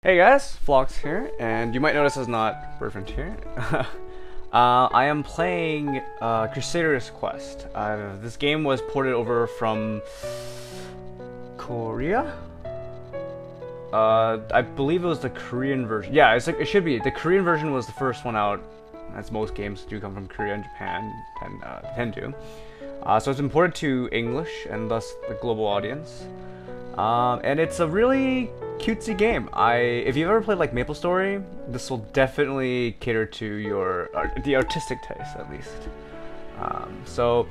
Hey guys, Flawkes here, and you might notice it's not Perfect here. I am playing Crusaders Quest. This game was ported over from Korea? I believe it was the Korean version. Yeah, it should be. The Korean version was the first one out, as most games do come from Korea and Japan tend to. So it's imported to English and thus the global audience. And it's a really cutesy game. If you've ever played like MapleStory, this will definitely cater to your the artistic taste at least. So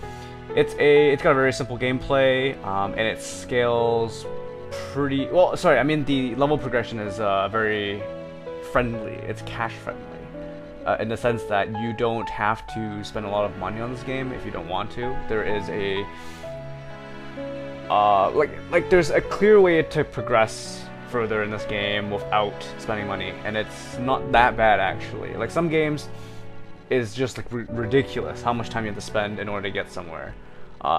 it's got a very simple gameplay, and it scales pretty well. Sorry, I mean the level progression is very friendly. It's cash friendly. In the sense that you don't have to spend a lot of money on this game if you don't want to. There is a there's a clear way to progress further in this game without spending money, and it's not that bad actually. Like some games is just like ridiculous how much time you have to spend in order to get somewhere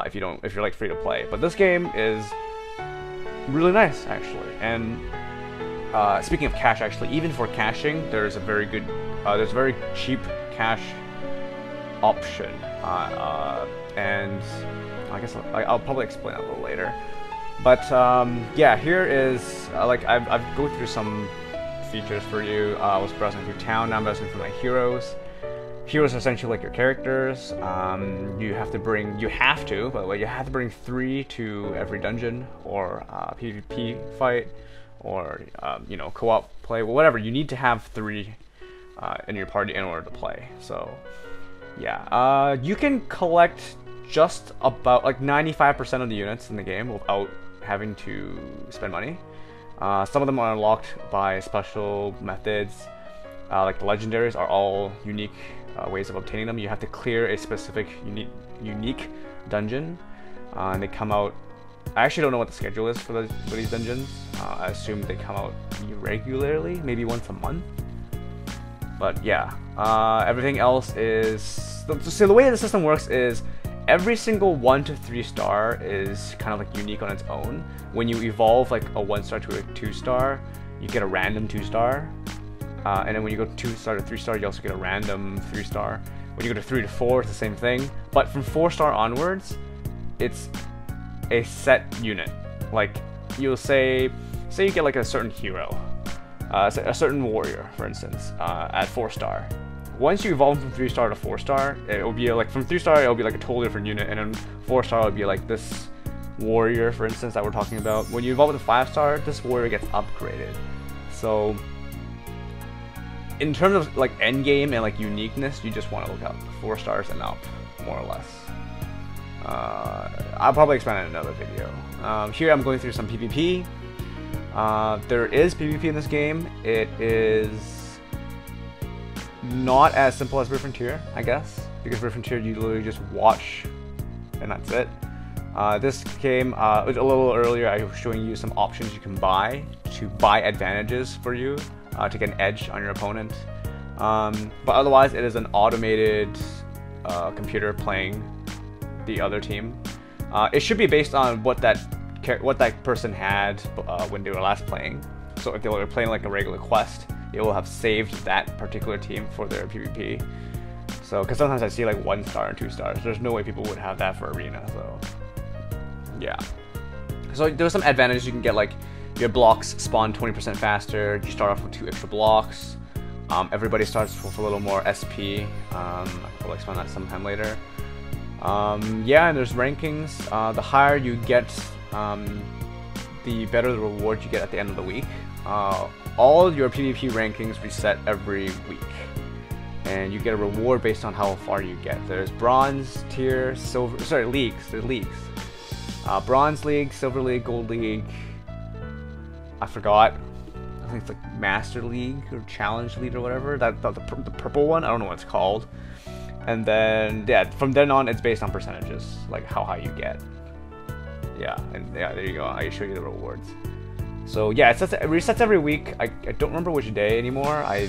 if you're like free to play. But this game is really nice actually. And speaking of cash, actually, even for caching, there's a very good there's a very cheap cash option, and I guess I'll probably explain that a little later. But yeah, here is I've go through some features for you. I was browsing through town. Now I'm browsing through my heroes. Heroes are essentially like your characters. You have to, by the way, you have to bring 3 to every dungeon or PvP fight or co-op play. Well, whatever. You need to have 3 in your party in order to play. So yeah, you can collect just about like 95% of the units in the game without having to spend money. Some of them are unlocked by special methods, like the legendaries are all unique ways of obtaining them. You have to clear a specific unique dungeon, and they come out. I actually don't know what the schedule is for these dungeons. I assume they come out irregularly, maybe once a month. But yeah, everything else is so the way the system works is every single 1 to 3 star is kind of like unique on its own. When you evolve like a 1 star to a 2 star, you get a random 2 star. And then when you go 2 star to 3 star, you also get a random 3 star. When you go to 3 to 4, it's the same thing. But from 4 star onwards, it's a set unit. Like you'll say you get like a certain hero, a certain warrior, for instance, at 4 star. Once you evolve from 3 star to 4 star, it will be like from 3 star it'll be like a totally different unit, and then 4 star will be like this warrior, for instance, that we're talking about. When you evolve to 5 star, this warrior gets upgraded. So in terms of like end game and like uniqueness, you just want to look up 4 stars and up, more or less. I'll probably expand in another video. Here I'm going through some PvP. There is PvP in this game. It is not as simple as Rift Frontier, I guess, because Rift Frontier you literally just watch and that's it. This game a little earlier. I was showing you some options you can buy to buy advantages for you to get an edge on your opponent. But otherwise, it is an automated computer playing the other team. It should be based on what that person had when they were last playing. So if they were playing like a regular quest, it will have saved that particular team for their PvP. So, because sometimes I see like 1 star and 2 stars. There's no way people would have that for arena. So, yeah. So there's some advantages you can get, like your blocks spawn 20% faster. You start off with 2 extra blocks. Everybody starts with a little more SP. I'll explain that sometime later. Yeah, and there's rankings. The higher you get, the better the reward you get at the end of the week. All your PvP rankings reset every week, and you get a reward based on how far you get. There's bronze tier, leagues. There's leagues. Bronze league, silver league, gold league. I forgot. I think it's like master league or challenge league or whatever. The purple one. I don't know what it's called. And then yeah, from then on it's based on percentages, like how high you get. Yeah, and yeah, there you go. I show you the rewards. So yeah, it resets every week. I don't remember which day anymore. I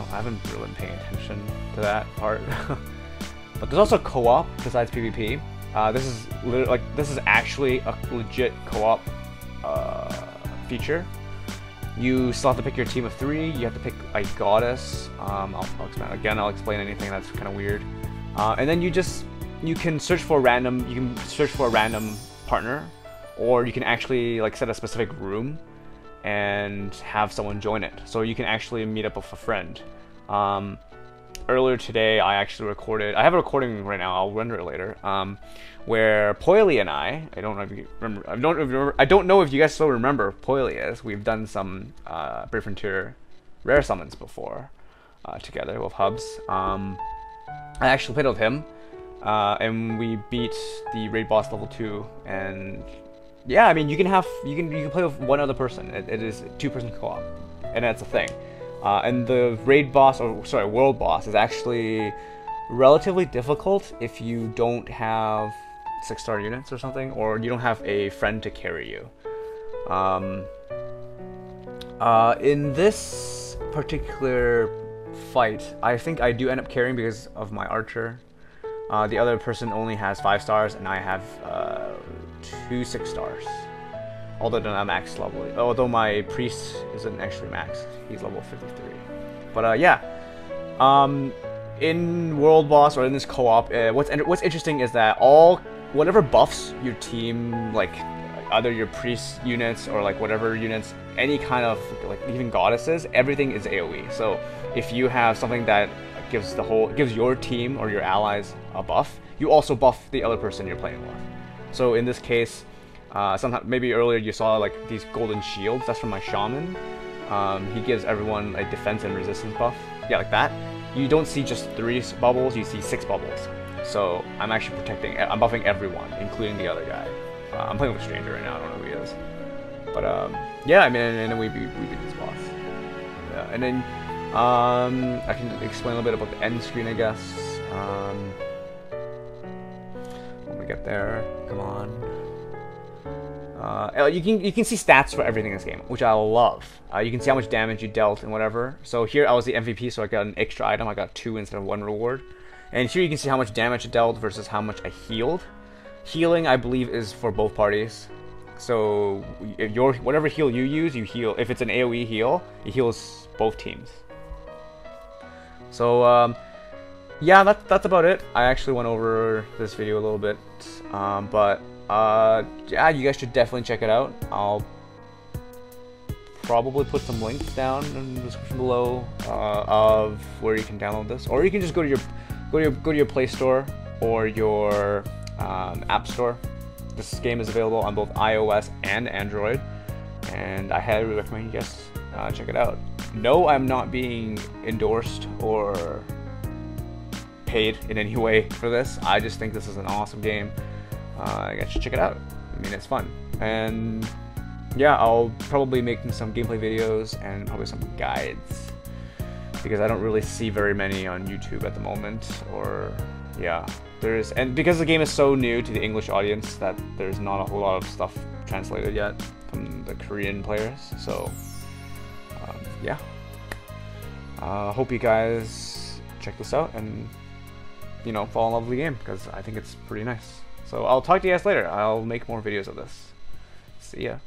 haven't really been paying attention to that part. But there's also co-op besides PvP. This is actually a legit co-op feature. You still have to pick your team of 3. You have to pick a goddess. I'll expand again. I'll explain anything that's kind of weird. And then you can search for a random. You can search for a random partner, or you can actually like set a specific room and have someone join it. So you can actually meet up with a friend. Earlier today, I actually recorded. I have a recording right now. I'll render it later. Where Poily and I don't know if you remember. I don't know if you guys still remember Poily is. We've done some Brave Frontier rare summons before together with Hubs. I actually played with him, and we beat the raid boss level 2. And yeah, I mean you can play with one other person. It is 2-person co-op, and that's a thing. And the raid boss, or sorry, world boss, is actually relatively difficult if you don't have 6-star units or something, or you don't have a friend to carry you. In this particular fight, I think I do end up carrying because of my archer. The other person only has 5 stars, and I have 2 6-stars. Although they're not max level. Although my priest isn't actually max. He's level 53. But yeah. In World Boss, or in this co-op, what's interesting is that whatever buffs your team, like either your priest units or like whatever units, any kind of like even goddesses, everything is AoE. So if you have something that gives your team or your allies a buff, you also buff the other person you're playing with. So in this case, maybe earlier you saw like these golden shields. That's from my shaman. He gives everyone a defense and resistance buff. Yeah, like that. You don't see just 3 bubbles, you see 6 bubbles. So I'm actually I'm buffing everyone, including the other guy. I'm playing with a stranger right now, I don't know who he is. But yeah, I mean, and then we beat this boss. Yeah, and then I can explain a little bit about the end screen, I guess. When we get there, come on. You can see stats for everything in this game, which I love. You can see how much damage you dealt and whatever. So here I was the MVP, so I got an extra item. I got 2 instead of 1 reward. And here you can see how much damage I dealt versus how much I healed. Healing, I believe, is for both parties. So whatever heal you use, you heal. If it's an AoE heal, it heals both teams. So yeah, that's about it. I actually went over this video a little bit, but yeah, you guys should definitely check it out. I'll probably put some links down in the description below of where you can download this, or you can just go to your Play Store or your App Store. This game is available on both iOS and Android, and I highly recommend you guys check it out. No, I'm not being endorsed or paid in any way for this. I just think this is an awesome game. You guys should check it out. I mean, it's fun. And yeah, I'll probably be making some gameplay videos and probably some guides, because I don't really see very many on YouTube at the moment. Or yeah, and because the game is so new to the English audience, that there's not a whole lot of stuff translated yet from the Korean players. So yeah, hope you guys check this out and, you know, fall in love with the game, because I think it's pretty nice. So I'll talk to you guys later. I'll make more videos of this. See ya.